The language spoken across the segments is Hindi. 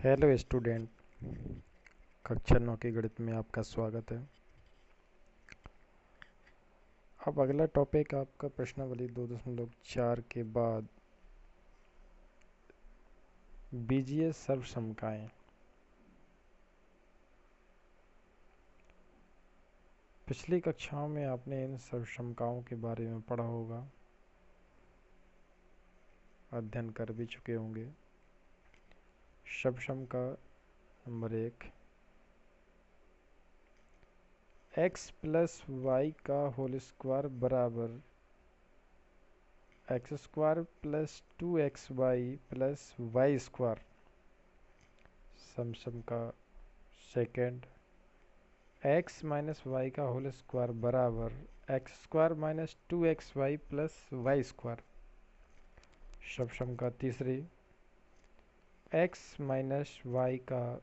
हेलो स्टूडेंट, कक्षा 9 के गणित में आपका स्वागत है। अब अगला टॉपिक आपका प्रश्नावली 2.4 के बाद बीजीय सर्वसमकाएं। पिछली कक्षाओं में आपने इन सर्वसमकाओं के बारे में पढ़ा होगा, अध्ययन कर भी चुके होंगे। सर्वसमका नंबर 1, x प्लस वाई का होल स्क्वायर बराबर x square plus 2xy plus Y square. समसमका सेकेंड, x माइनस वाई का होल स्क्वायर बराबर x square minus 2xy plus Y square. समसमका तीसरी, x माइनस वाई का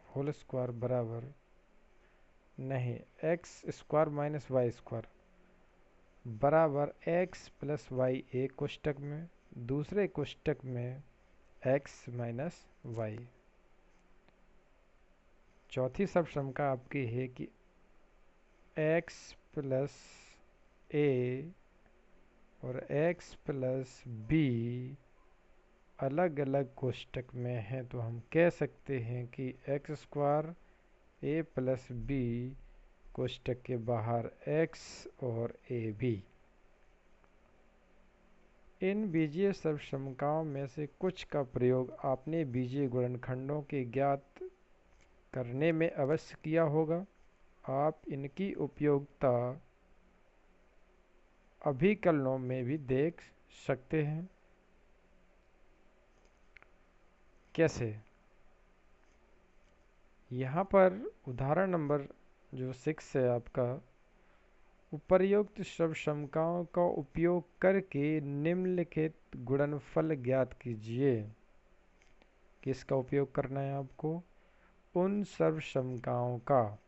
होल स्क्वायर बराबर नहीं x square minus y square बराबर x प्लस वाई एक कोष्टक में, दूसरे कोष्टक में x माइनस वाई। चौथी सर्वसमका आपकी है कि x प्लस ए और x प्लस बी अलग अलग कोष्टक में है, तो हम कह सकते हैं कि एक्स स्क्वायर ए प्लस बी कोष्टक के बाहर x और ए भी। इन बीजीय सर्वसमकाओं में से कुछ का प्रयोग आपने बीजीय गुणनखंडों के ज्ञात करने में अवश्य किया होगा। आप इनकी उपयोगिता अभिकलनों में भी देख सकते हैं। कैसे? यहाँ पर उदाहरण नंबर जो 6 है आपका, उपर्युक्त सर्वसमकाओं का उपयोग करके निम्नलिखित गुणनफल ज्ञात कीजिए। किसका उपयोग करना है आपको? उन सर्वसमकाओं का।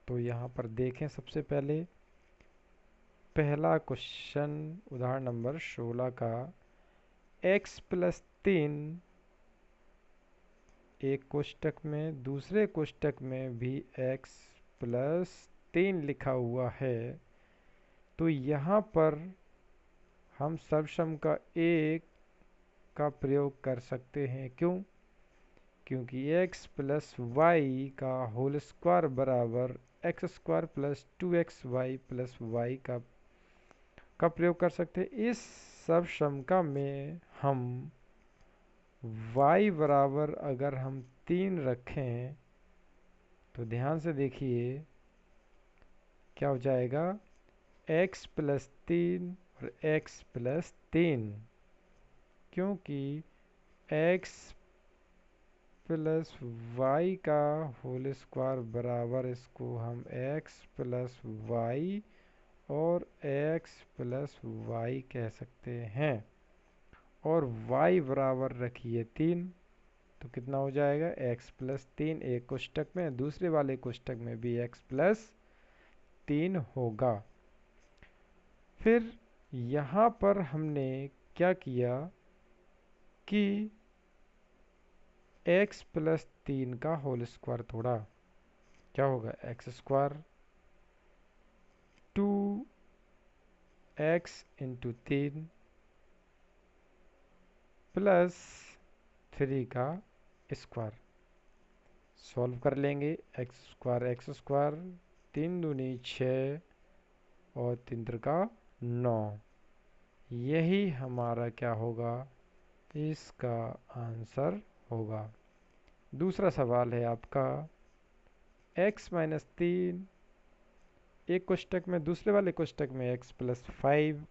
तो यहाँ पर देखें, सबसे पहले पहला क्वेश्चन उदाहरण नंबर 16 का, x प्लस 3 एक कोष्टक में, दूसरे कोष्टक में भी x प्लस 3 लिखा हुआ है, तो यहाँ पर हम सर्वसमका एक का प्रयोग कर सकते हैं। क्यों? क्योंकि x प्लस वाई का होल स्क्वायर बराबर x square plus 2xy plus Y का प्रयोग कर सकते हैं। इस सर्वसमका में हम y बराबर अगर हम 3 रखें तो ध्यान से देखिए क्या हो जाएगा, x प्लस 3 और x प्लस 3, क्योंकि x प्लस वाई का होल स्क्वायर बराबर इसको हम x प्लस वाई और x प्लस वाई कह सकते हैं। और y बराबर रखिए 3, तो कितना हो जाएगा, x प्लस 3 एक कोष्टक में, दूसरे वाले कोष्टक में भी x प्लस 3 होगा। फिर यहाँ पर हमने क्या किया कि x प्लस 3 का होल स्क्वायर तोड़ा, क्या होगा, x square 2x into 3 plus 3 का स्क्वायर। सॉल्व कर लेंगे, एक्स स्क्वायर 3 दूनी 6 और 3 त्रिका 9। यही हमारा क्या होगा, इसका आंसर होगा। दूसरा सवाल है आपका, x माइनस 3 एक कोष्टक में, दूसरे वाले कोष्टक में x प्लस 5।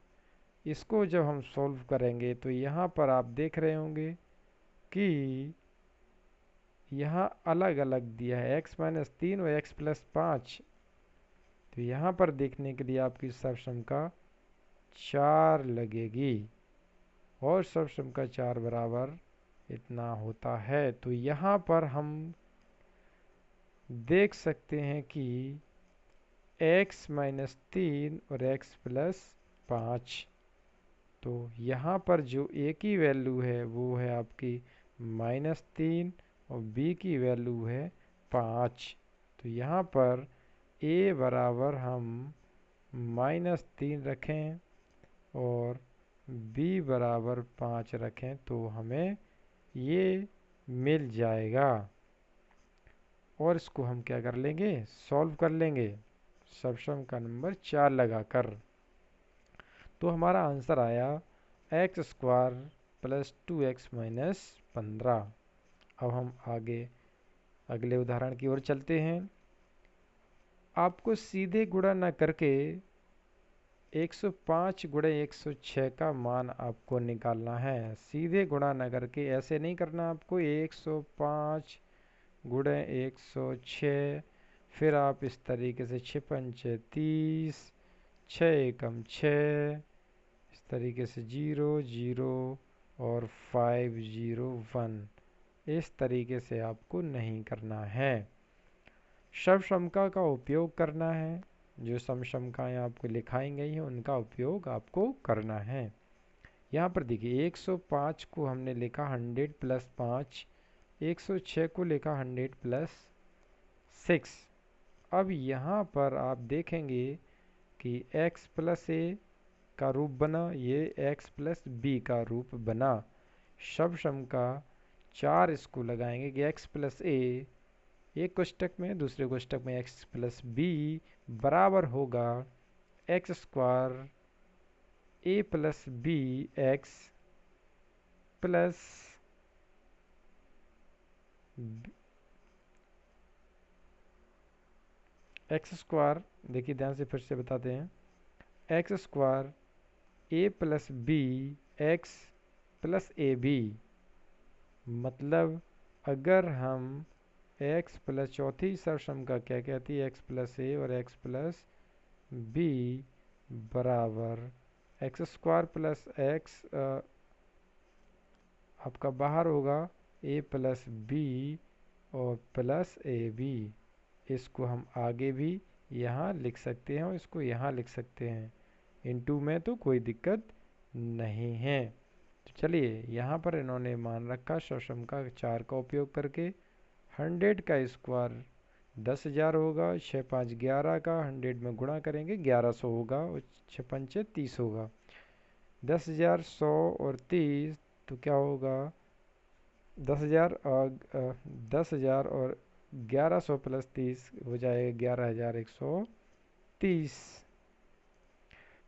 इसको जब हम सॉल्व करेंगे तो यहाँ पर आप देख रहे होंगे कि यहाँ अलग अलग दिया है x माइनस 3 और x प्लस 5। तो यहाँ पर देखने के लिए आपकी सर्वसमका 4 लगेगी और सर्वसमका 4 बराबर इतना होता है। तो यहाँ पर हम देख सकते हैं कि x माइनस 3 और x प्लस 5, तो यहाँ पर जो a की वैल्यू है वो है आपकी -3 और b की वैल्यू है 5। तो यहाँ पर a बराबर हम -3 रखें और b बराबर 5 रखें तो हमें ये मिल जाएगा। और इसको हम क्या कर लेंगे, सॉल्व कर लेंगे सब्सम का नंबर 4 लगाकर। तो हमारा आंसर आया x² प्लस 2x माइनस 15। अब हम आगे अगले उदाहरण की ओर चलते हैं। आपको सीधे गुणा न करके 105 गुणे 106 का मान आपको निकालना है। सीधे गुणा न करके, ऐसे नहीं करना आपको 105 गुणे 106, फिर आप इस तरीके से 6 पंचे 30, 6 एकम 6, इस तरीके से 0 0 और 5 0 1, इस तरीके से आपको नहीं करना है। समका का उपयोग करना है। जो समकाएँ आपको लिखाई गई हैं उनका उपयोग आपको करना है। यहाँ पर देखिए 105 को हमने लिखा 100 प्लस 5, 106 को लिखा 100 प्लस 6। अब यहाँ पर आप देखेंगे कि x प्लस ए का रूप बना, ये x प्लस बी का रूप बना। सम का 4 इसको लगाएंगे कि x प्लस ए एक कोष्टक में, दूसरे कोष्टक में x प्लस बी बराबर होगा x² a plus B X plus x²। देखिए ध्यान से फिर से बताते हैं, x² a plus B X plus A B. मतलब अगर हम x प्लस चौथी सरसम का क्या कहती है, x प्लस ए और x प्लस बी बराबर x² प्लस एक्स आपका बाहर होगा a प्लस बी और प्लस ए बी। इसको हम आगे भी यहाँ लिख सकते हैं और इसको यहाँ लिख सकते हैं, इनटू में तो कोई दिक्कत नहीं है। तो चलिए यहाँ पर इन्होंने मान रखा सम का 4 का उपयोग करके 100 का स्क्वायर 10,000 होगा, 6 5 11 का 100 में गुणा करेंगे 1100 होगा और 6 पंचे 30 होगा। 10,000 100 और 30 तो क्या होगा 10,000 और 1100 प्लस 30 हो जाएगा 11,130।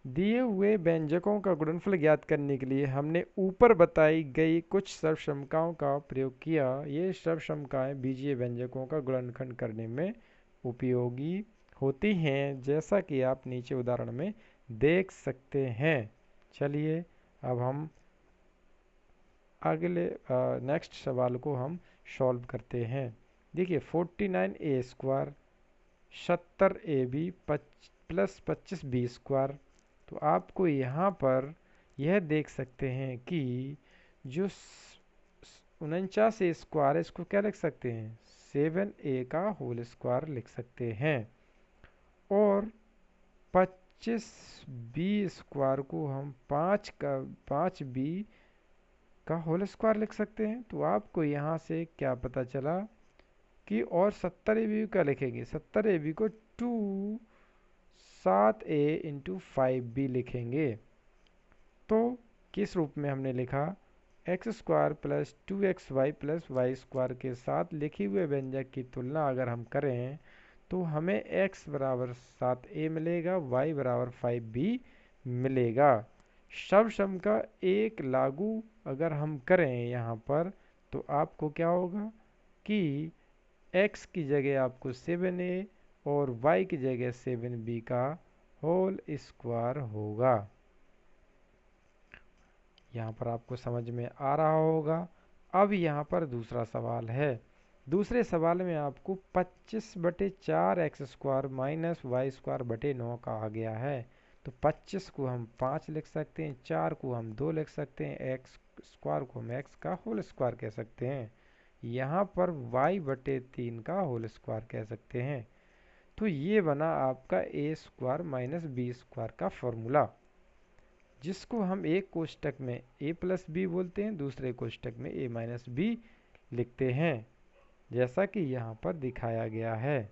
दिए हुए व्यंजकों का गुणनफल ज्ञात करने के लिए हमने ऊपर बताई गई कुछ सर्वसमकाओं का प्रयोग किया। ये सर्वसमकाएं बीजीय व्यंजकों का गुणनखंड करने में उपयोगी होती हैं, जैसा कि आप नीचे उदाहरण में देख सकते हैं। चलिए अब हम अगले नेक्स्ट सवाल को हम सॉल्व करते हैं। देखिए 49a² 70ab प्लस 25b²। तो आपको यहाँ पर यह देख सकते हैं कि जो 49a² है इसको क्या लिख सकते हैं, 7a का होल स्क्वायर लिख सकते हैं। और 25b² को हम 5b का होल स्क्वायर लिख सकते हैं। तो आपको यहाँ से क्या पता चला कि, और 70ab का लिखेंगे, 70ab को 7a इंटू 5b लिखेंगे। तो किस रूप में हमने लिखा, x² plus 2xy plus y² के साथ लिखे हुए व्यंजक की तुलना अगर हम करें तो हमें x बराबर 7a मिलेगा, y बराबर 5b मिलेगा। सम का एक लागू अगर हम करें यहाँ पर तो आपको क्या होगा कि x की जगह आपको 7a और y की जगह 7b का होल स्क्वायर होगा। यहाँ पर आपको समझ में आ रहा होगा। अब यहाँ पर दूसरा सवाल है। दूसरे सवाल में आपको 25/4x² माइनस y²/9 कहा गया है। तो 25 को हम 5 लिख सकते हैं, 4 को हम 2 लिख सकते हैं, x² को हम x का होल स्क्वायर कह सकते हैं, यहाँ पर y/3 का होल स्क्वायर कह सकते हैं। तो ये बना आपका a² माइनस b² का फॉर्मूला। जिसको हम एक कोष्टक में a प्लस बी बोलते हैं, दूसरे कोष्टक में a माइनस बी लिखते हैं, जैसा कि यहाँ पर दिखाया गया है।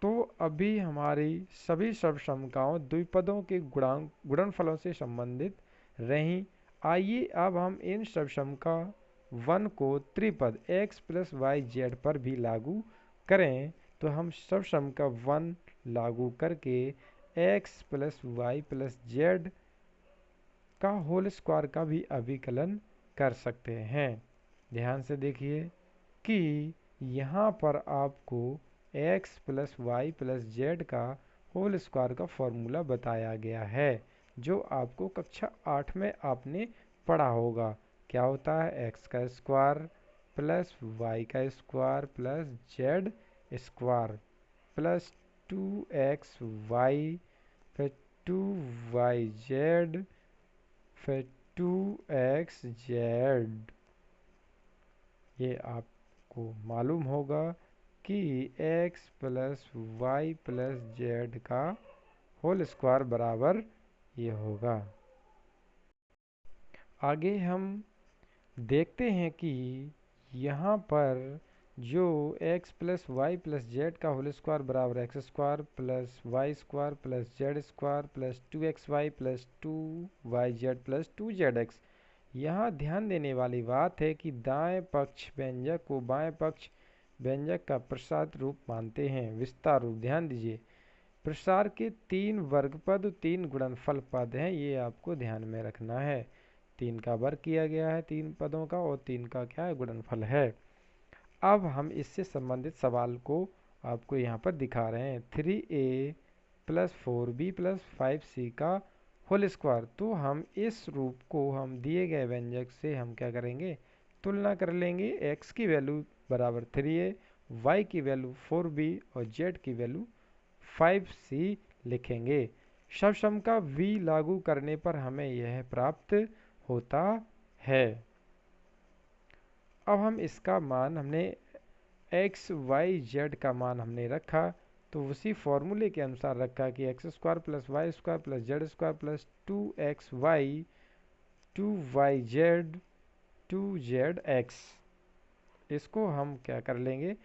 तो अभी हमारी सभी सर्वसम्यताएं द्विपदों के गुणनफलों से संबंधित रहीं। आइए अब हम इन सर्वसम्यता 1 को त्रिपद x प्लस वाई जेड पर भी लागू करें। तो हम सर्वसम्यता 1 लागू करके x plus Y plus Z का होल स्क्वायर का भी अभिकलन कर सकते हैं। ध्यान से देखिए कि यहाँ पर आपको x plus Y plus Z का होल स्क्वायर का फॉर्मूला बताया गया है, जो आपको कक्षा 8 में आपने पढ़ा होगा। क्या होता है? x का स्क्वायर प्लस वाई का square plus Z square plus 2xy फिर 2yz फिर 2xz। ये आपको मालूम होगा कि x plus Y plus Z का होल स्क्वायर बराबर ये होगा। आगे हम देखते हैं कि यहाँ पर जो x plus Y plus Z का होल स्क्वायर बराबर x square plus Y square plus Z square plus 2xy plus 2yz plus 2zx। यहाँ ध्यान देने वाली बात है कि दाएं पक्ष व्यंजक को बाएं पक्ष व्यंजक का प्रसार रूप मानते हैं, विस्तार रूप। ध्यान दीजिए, प्रसार के 3 वर्गपद 3 गुणनफल पद हैं, ये आपको ध्यान में रखना है। 3 का वर्ग किया गया है 3 पदों का, और 3 का क्या है? गुणनफल है। अब हम इससे संबंधित सवाल को आपको यहाँ पर दिखा रहे हैं। 3a plus 4b plus 5c का होल स्क्वायर। तो हम इस रूप को हम दिए गए व्यंजक से हम क्या करेंगे? तुलना कर लेंगे। x की वैल्यू बराबर 3a, y की वैल्यू 4b और z की वैल्यू 5c लिखेंगे। सर्वसम्यता v लागू करने पर हमें यह प्राप्त होता है। अब हम इसका मान हमने x y z का मान हमने रखा, तो उसी फॉर्मूले के अनुसार रखा कि X square plus Y square plus Z square plus 2xy 2yz 2zx, इसको हम क्या कर लेंगे?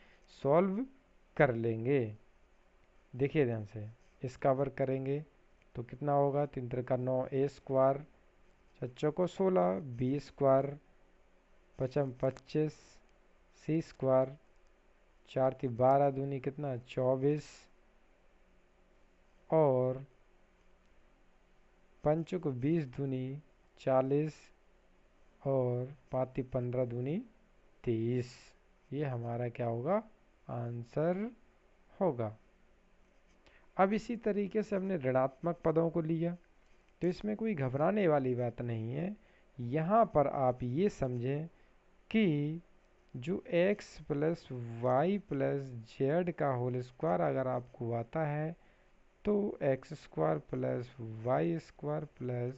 सॉल्व कर लेंगे। देखिए ध्यान से, इसका वर्ग करेंगे तो कितना होगा? 3 त्रिका 9, a स्क्वायर, चच्चों को 16, b स्क्वायर, पचम 25, सी स्क्वायर, 4 की 12 दूनी कितना? 24, और पंच को 20 दूनी 40, और 5 15 दूनी 30। ये हमारा क्या होगा? आंसर होगा। अब इसी तरीके से हमने ऋणात्मक पदों को लिया, तो इसमें कोई घबराने वाली बात नहीं है। यहाँ पर आप ये समझें कि जो x plus Y plus Z का होल स्क्वायर अगर आपको आता है, तो X square plus Y square plus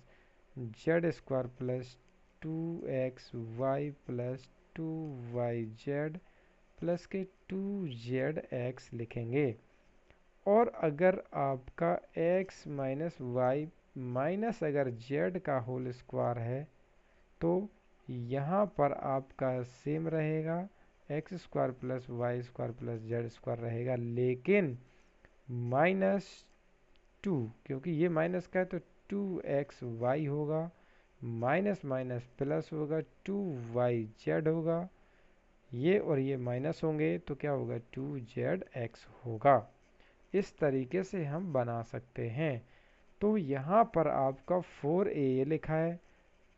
Z square plus 2xy plus 2yz plus के 2zx लिखेंगे। और अगर आपका x माइनस वाई माइनस अगर z का होल स्क्वायर है, तो यहाँ पर आपका सेम रहेगा, X square plus Y square plus Z square रहेगा, लेकिन -2, क्योंकि ये माइनस का है तो 2xy होगा, माइनस माइनस प्लस होगा, 2yz होगा, ये और ये माइनस होंगे तो क्या होगा? 2zx होगा। इस तरीके से हम बना सकते हैं। तो यहाँ पर आपका 4a लिखा है,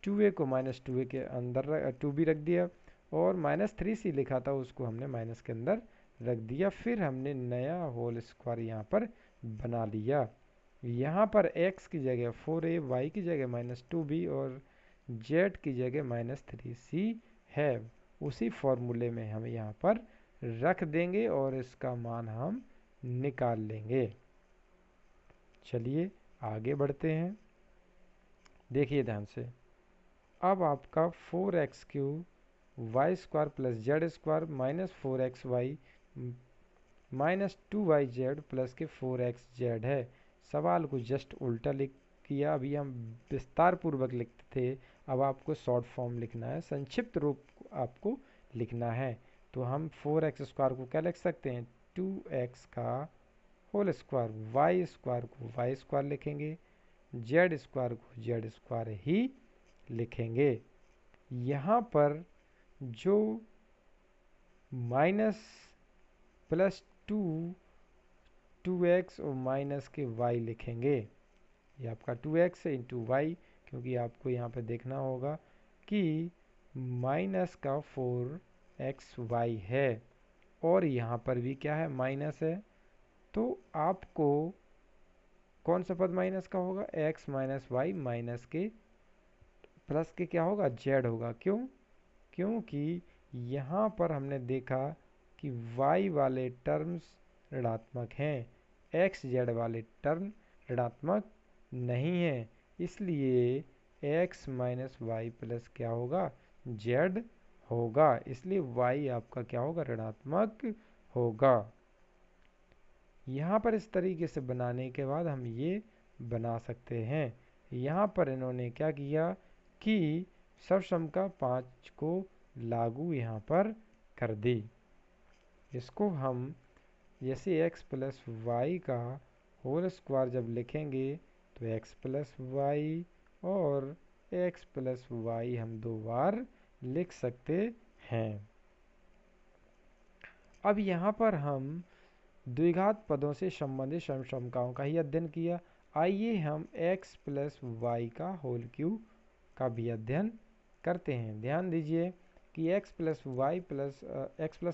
2a को -2a के अंदर 2b रख दिया, और -3c लिखा था उसको हमने माइनस के अंदर रख दिया। फिर हमने नया होल स्क्वायर यहाँ पर बना लिया। यहाँ पर x की जगह 4a, y की जगह -2b और z की जगह -3c है। उसी फॉर्मूले में हम यहाँ पर रख देंगे और इसका मान हम निकाल लेंगे। चलिए आगे बढ़ते हैं। देखिए ध्यान से, अब आपका 4x³ Y square plus Z square minus 4xy minus 2yz plus के 4xz है। सवाल को जस्ट उल्टा लिख किया। अभी हम विस्तार पूर्वक लिखते थे, अब आपको शॉर्ट फॉर्म लिखना है, संक्षिप्त रूप आपको लिखना है। तो हम 4x² को क्या लिख सकते हैं, 2x का होल स्क्वायर, वाई स्क्वायर को वाई स्क्वायर लिखेंगे, जेड स्क्वायर को जेड स्क्वायर ही लिखेंगे। यहाँ पर जो माइनस प्लस 2x और माइनस के y लिखेंगे, ये आपका 2x है इंटू वाई, क्योंकि आपको यहाँ पे देखना होगा कि माइनस का 4xy है और यहाँ पर भी क्या है, माइनस है। तो आपको कौन सा पद माइनस का होगा, x माइनस वाई माइनस के प्लस के क्या होगा, z होगा। क्यों, क्योंकि यहाँ पर हमने देखा कि y वाले टर्म्स ऋणात्मक हैं, x z वाले टर्म ऋणात्मक नहीं है, इसलिए x माइनस वाई प्लस क्या होगा, z होगा, इसलिए y आपका क्या होगा, ऋणात्मक होगा। यहाँ पर इस तरीके से बनाने के बाद हम ये बना सकते हैं। यहाँ पर इन्होंने क्या किया कि सर्वसम 5 को लागू यहाँ पर कर दी। इसको हम जैसे x प्लस वाई का होल स्क्वायर जब लिखेंगे तो x प्लस वाई और x प्लस वाई हम 2 बार लिख सकते हैं। अब यहाँ पर हम द्विघात पदों से संबंधित समसमकाओं का ही अध्ययन किया। आइए हम x प्लस वाई का होल क्यूब का भी अध्ययन करते हैं। ध्यान दीजिए कि x प्लस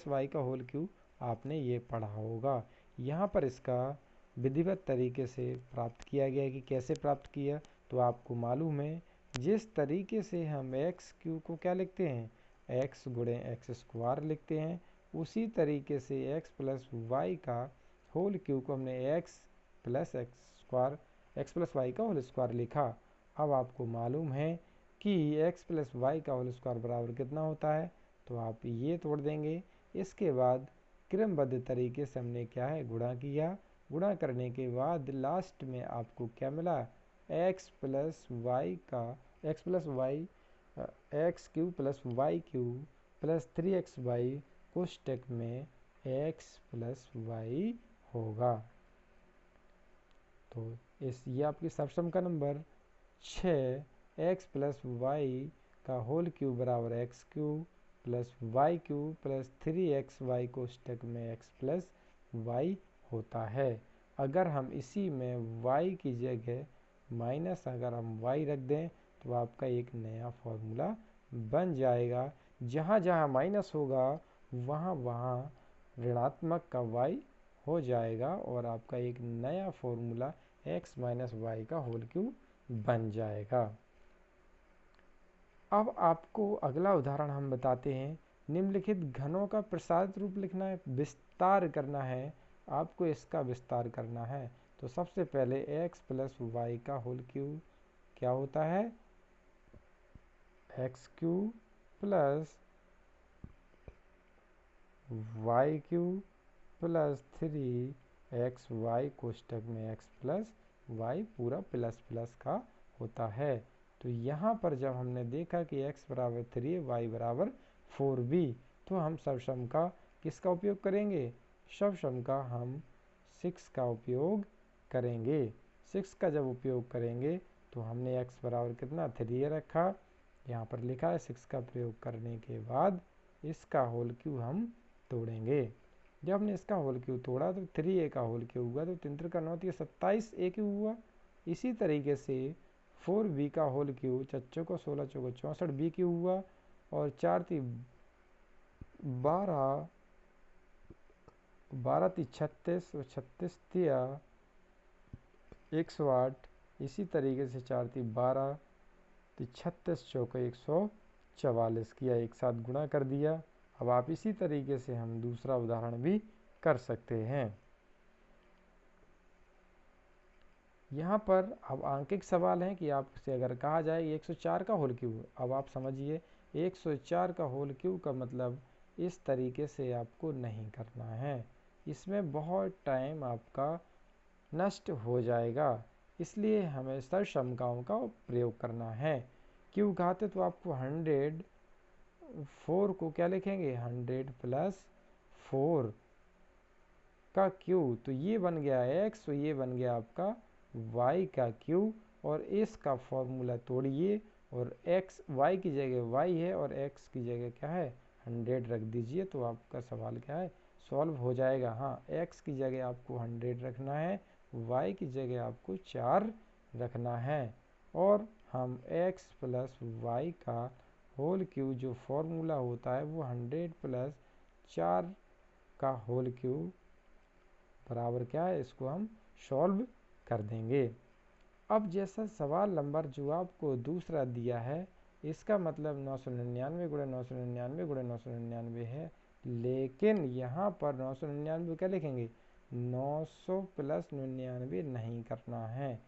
वाई का होल क्यूब आपने ये पढ़ा होगा। यहाँ पर इसका विधिवत तरीके से प्राप्त किया गया है कि कैसे प्राप्त किया, तो आपको मालूम है जिस तरीके से हम एक्स क्यूब को क्या लिखते हैं, x गुणे एक्स स्क्वायर लिखते हैं, उसी तरीके से x प्लस वाई का होल क्यूब को हमने x प्लस वाई का होल स्क्वायर लिखा। अब आपको मालूम है कि x प्लस वाई का होल स्क्वायर बराबर कितना होता है, तो आप ये तोड़ देंगे। इसके बाद क्रमबद्ध तरीके से हमने क्या है, गुणा किया। गुणा करने के बाद लास्ट में आपको क्या मिला, x plus Y X cube plus Y cube plus 3xy कोष्टक में x प्लस वाई होगा। तो ये आपकी सबसम का नंबर 6 x प्लस वाई का होल क्यूब बराबर X cube plus Y cube plus 3xy कोष्टक में x प्लस वाई होता है। अगर हम इसी में y की जगह माइनस अगर हम y रख दें तो आपका एक नया फॉर्मूला बन जाएगा। जहाँ जहाँ माइनस होगा वहाँ वहाँ ऋणात्मक का y हो जाएगा और आपका एक नया फॉर्मूला x माइनस वाई का होल क्यूब बन जाएगा। अब आपको अगला उदाहरण हम बताते हैं। निम्नलिखित घनों का प्रसारित रूप लिखना है, विस्तार करना है, आपको इसका विस्तार करना है। तो सबसे पहले x प्लस वाई का होल क्यूब क्या होता है, X cube plus Y cube plus 3xy कोष्टक में x प्लस वाई पूरा प्लस प्लस का होता है। तो यहाँ पर जब हमने देखा कि x बराबर 3 y बराबर 4b, तो हम सर्वसम का किसका उपयोग करेंगे, सर्वसम का हम 6 का उपयोग करेंगे। 6 का जब उपयोग करेंगे तो हमने x बराबर कितना 3 रखा, यहाँ पर लिखा है। 6 का प्रयोग करने के बाद इसका होल क्यूब हम तोड़ेंगे। जब हमने इसका होल क्यूब तोड़ा तो 3a का होल क्यूब हुआ, तो 3 का 9 27a क्यूब हुआ। इसी तरीके से 4b का होल क्यूब 4 को 16 चौको 64b क्यूब हुआ और 4 3 12 12 3 36 और 36 तिया 108। इसी तरीके से 4 3 12 36 चौको 144 किया, एक साथ गुणा कर दिया। अब आप इसी तरीके से हम दूसरा उदाहरण भी कर सकते हैं। यहाँ पर अब आंकिक सवाल है कि आपसे अगर कहा जाए 104 का होल क्यूब, अब आप समझिए 104 का होल क्यूब का मतलब इस तरीके से आपको नहीं करना है, इसमें बहुत टाइम आपका नष्ट हो जाएगा। इसलिए हमें सर्वसम्मकाओं का प्रयोग करना है। क्यू घाते तो आपको 104 को क्या लिखेंगे, 100 प्लस 4 का क्यू, तो ये बन गया x, तो ये बन गया आपका y का क्यू। और इसका फॉर्मूला तोड़िए और x y की जगह y है और x की जगह क्या है 100 रख दीजिए, तो आपका सवाल क्या है सॉल्व हो जाएगा। हाँ, x की जगह आपको 100 रखना है, y की जगह आपको 4 रखना है, और हम x प्लस वाई का होल क्यू जो फॉर्मूला होता है वो 100 प्लस 4 का होल क्यू बराबर क्या है, इसको हम सॉल्व कर देंगे। अब जैसा सवाल नंबर जो आपको दूसरा दिया है, इसका मतलब 999 गुणा 999 गुणा 999 है, लेकिन यहाँ पर 999 क्या लिखेंगे, 900 प्लस 99 नहीं करना है।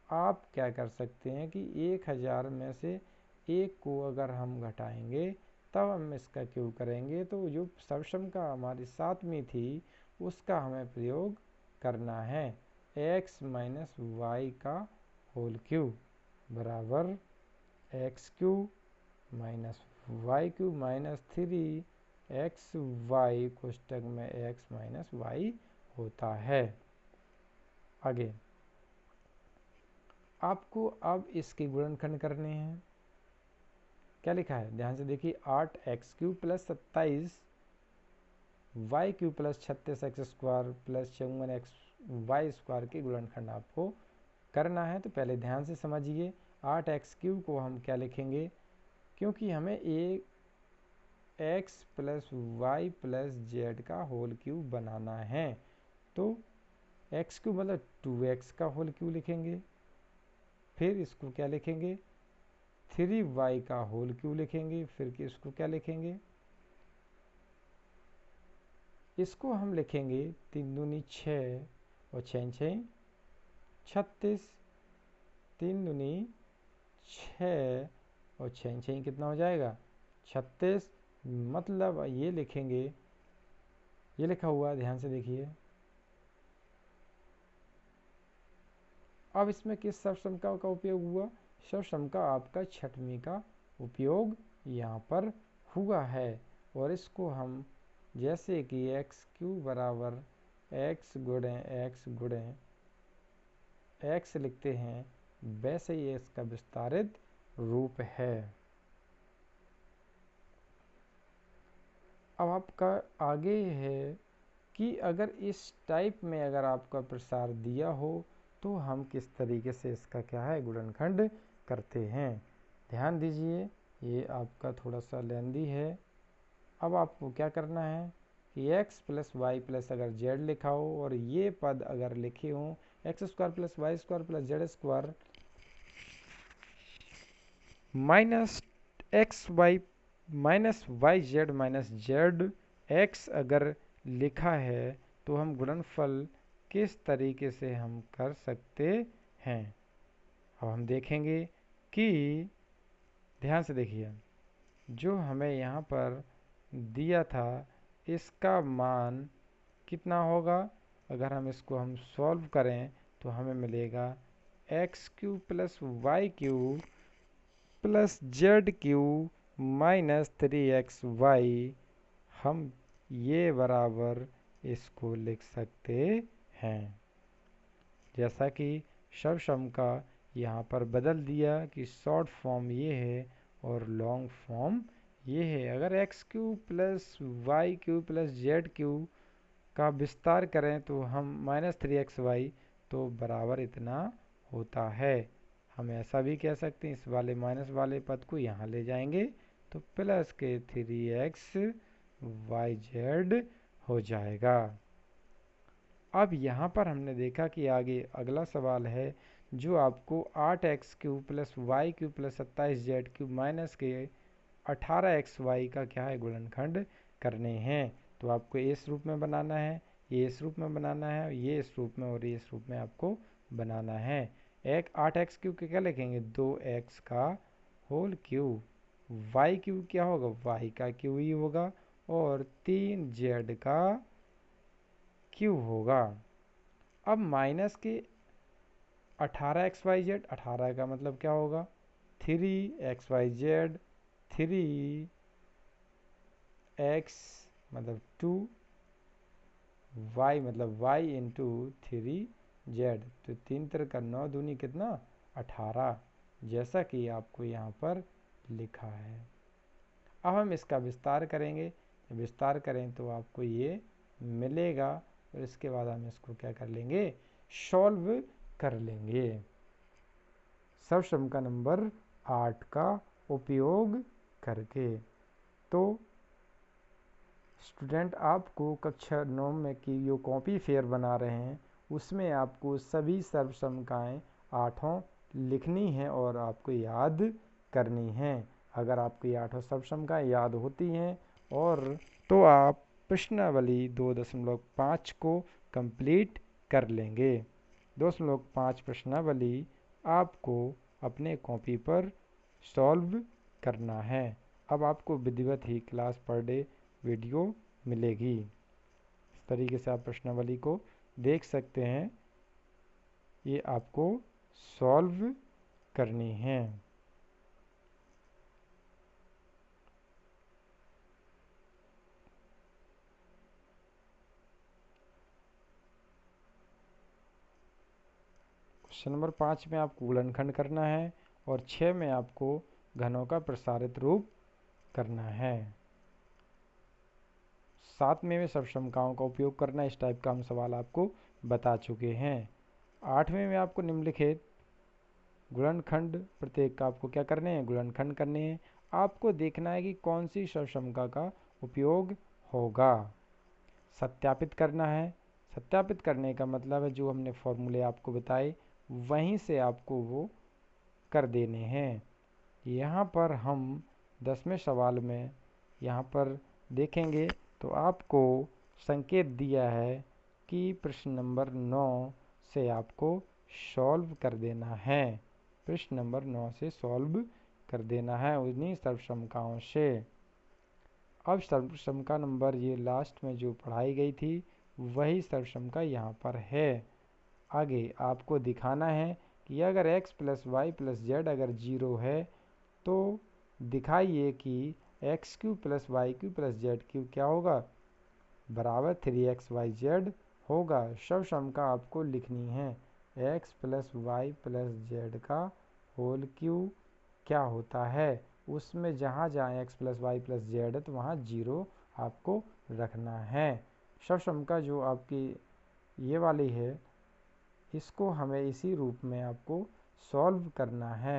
आप क्या कर सकते हैं कि 1000 में से एक को अगर हम घटाएंगे तब हम इसका क्यों करेंगे, तो जो सर्वसम का हमारी साथ में थी उसका हमें प्रयोग करना है। x माइनस वाई का होल क्यू बराबर X cube minus Y cube minus 3xy कोष्टक में x माइनस वाई होता है। आगे आपको अब इसके गुणनखंड करने हैं। क्या लिखा है, ध्यान से देखिए, 8x³ plus 27y³ plus 36x² plus 54xy² के गुणनखंड आपको करना है। तो पहले ध्यान से समझिए, 8x³ को हम क्या लिखेंगे, क्योंकि हमें x plus Y plus Z का होल क्यूब बनाना है, तो x³ मतलब 2x का होल क्यूब लिखेंगे। फिर इसको क्या लिखेंगे, 3y का होल क्यूब लिखेंगे। फिर कि इसको क्या लिखेंगे, इसको हम लिखेंगे 3 दूनी 6 और 6 6 36, 3 दूनी 6 और 6 6 कितना हो जाएगा 36, मतलब ये लिखेंगे, ये लिखा हुआ ध्यान से देखिए। अब इसमें किस सर्वसम्मका का उपयोग हुआ, सर्वसम्मका आपका छठवीं का उपयोग यहाँ पर हुआ है। और इसको हम जैसे कि x³ बराबर x गुणे x गुणे x लिखते हैं, वैसे ही इसका विस्तारित रूप है। अब आपका आगे है कि अगर इस टाइप में अगर आपका प्रसार दिया हो तो हम किस तरीके से इसका क्या है गुणनखंड करते हैं। ध्यान दीजिए, ये आपका थोड़ा सा लेंदी है। अब आपको क्या करना है कि x प्लस वाई प्लस अगर z लिखा हो और ये पद अगर लिखे हों x² plus y² plus z² minus xy minus Y Z minus Z X अगर लिखा है, तो हम गुणनफल किस तरीके से हम कर सकते हैं। अब हम देखेंगे कि ध्यान से देखिए, जो हमें यहाँ पर दिया था इसका मान कितना होगा, अगर हम इसको हम सॉल्व करें तो हमें मिलेगा x³ plus y³ plus z³ minus 3xy। हम ये बराबर इसको लिख सकते हैं, जैसा कि सर्वसम्मका यहाँ पर बदल दिया कि शॉर्ट फॉर्म ये है और लॉन्ग फॉर्म ये है। अगर x³ plus y³ plus z³ का विस्तार करें तो हम माइनस 3xy तो बराबर इतना होता है। हम ऐसा भी कह सकते हैं, इस वाले माइनस वाले पद को यहाँ ले जाएंगे तो प्लस के 3xyz हो जाएगा। अब यहाँ पर हमने देखा कि आगे अगला सवाल है जो आपको 8x³ plus y³ plus 27z³ minus के 18xy का क्या है गुणनखंड करने हैं। तो आपको इस रूप में बनाना है, ये इस रूप में बनाना है, ये इस रूप में और ये इस रूप में आपको बनाना है। 8x³ के क्या लिखेंगे, 2x का होल क्यूब, y³ क्या होगा, y का क्यूब ही होगा, और 3z का क्यूब होगा। अब माइनस के 18 XYZ, 18 का मतलब क्या होगा 3 XYZ, 3 X मतलब 2, Y मतलब Y इंटू 3Z, तो 3 3 9 दूनी कितना 18, जैसा कि आपको यहाँ पर लिखा है। अब हम इसका विस्तार करेंगे, विस्तार करें तो आपको ये मिलेगा और इसके बाद हम इसको क्या कर लेंगे, सॉल्व कर लेंगे सर्वसम्मका नंबर 8 का उपयोग करके। तो स्टूडेंट आपको कक्षा 9 में की जो कॉपी फेयर बना रहे हैं उसमें आपको सभी सर्वसम्मकाएँ आठों लिखनी हैं और आपको याद करनी हैं। अगर आपको ये आठों सर्वसम्मकाएँ याद होती हैं और तो आप प्रश्नावली 2.5 को कंप्लीट कर लेंगे। 2.5 प्रश्नावली आपको अपने कॉपी पर सॉल्व करना है। अब आपको विधिवत ही क्लास पर डे वीडियो मिलेगी। इस तरीके से आप प्रश्नावली को देख सकते हैं, ये आपको सॉल्व करनी है। क्वेश्चन नंबर 5 में आपको गुणनखंड करना है और 6 में आपको घनों का प्रसारित रूप करना है। 7 में सर्वसम्मकाओं का उपयोग करना, इस टाइप का हम सवाल आपको बता चुके हैं। 8वें में आपको निम्नलिखित गुणनखंड प्रत्येक का आपको क्या करने हैं, गुणनखंड करने हैं। आपको देखना है कि कौन सी सर्वसम्मका का उपयोग होगा, सत्यापित करना है। सत्यापित करने का मतलब है जो हमने फॉर्मूले आपको बताए वहीं से आपको वो कर देने हैं। यहाँ पर हम 10वें सवाल में यहाँ पर देखेंगे तो आपको संकेत दिया है कि प्रश्न नंबर 9 से आपको सॉल्व कर देना है। प्रश्न नंबर 9 से सॉल्व कर देना है उन्हीं सर्वसम्मकाओं से। अब सर्वसम्मका नंबर ये लास्ट में जो पढ़ाई गई थी वही सर्वसम्मका यहाँ पर है। आगे आपको दिखाना है कि अगर x plus Y plus Z अगर 0 है तो दिखाइए कि X cube plus Y cube plus Z cube क्या होगा, बराबर 3XYZ होगा। सर्वसम्मका आपको लिखनी है, x plus Y plus Z का होल क्यू क्या होता है, उसमें जहाँ जहाँ x plus Y plus Z है तो वहाँ 0 आपको रखना है। सर्वसम्मका जो आपकी ये वाली है इसको हमें इसी रूप में आपको सॉल्व करना है।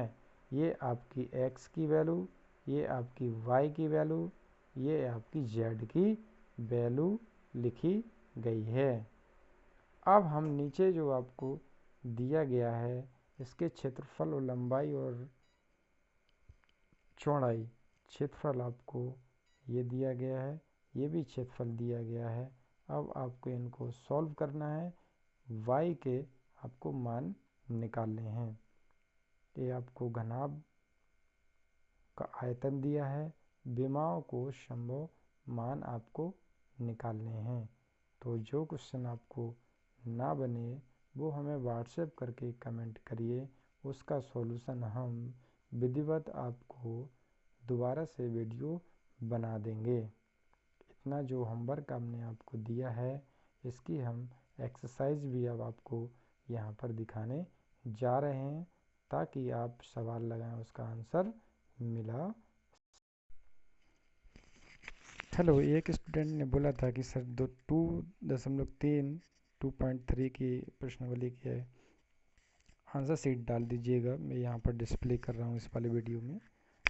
ये आपकी x की वैल्यू, ये आपकी y की वैल्यू, ये आपकी z की वैल्यू लिखी गई है। अब हम नीचे जो आपको दिया गया है इसके क्षेत्रफल और लंबाई और चौड़ाई, क्षेत्रफल आपको ये दिया गया है, ये भी क्षेत्रफल दिया गया है। अब आपको इनको सॉल्व करना है, y के आपको मान निकालने हैं। ये आपको घनाभ का आयतन दिया है, विमाओं को संभव मान आपको निकालने हैं। तो जो क्वेश्चन आपको ना बने वो हमें व्हाट्सएप करके कमेंट करिए, उसका सॉल्यूशन हम विधिवत आपको दोबारा से वीडियो बना देंगे। इतना जो होमवर्क हमने आपको दिया है इसकी हम एक्सरसाइज भी अब आपको यहाँ पर दिखाने जा रहे हैं ताकि आप सवाल लगाएं उसका आंसर मिला। हेलो, एक स्टूडेंट ने बोला था कि सर 2.3 की प्रश्नावली की है आंसर शीट डाल दीजिएगा। मैं यहाँ पर डिस्प्ले कर रहा हूँ इस वाले वीडियो में,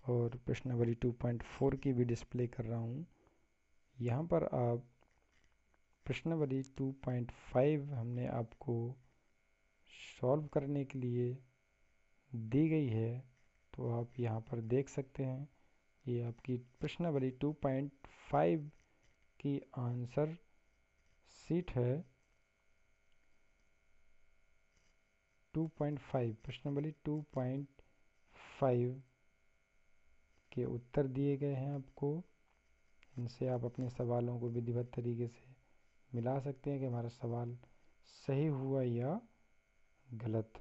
और प्रश्नावली 2.4 की भी डिस्प्ले कर रहा हूँ। यहाँ पर आप प्रश्नावली 2.5 हमने आपको सॉल्व करने के लिए दी गई है, तो आप यहाँ पर देख सकते हैं ये आपकी प्रश्नावली 2.5 की आंसर शीट है। 2.5 प्रश्नावली 2.5 के उत्तर दिए गए हैं आपको। इनसे आप अपने सवालों को विधिवत तरीके से मिला सकते हैं कि हमारा सवाल सही हुआ या गलत।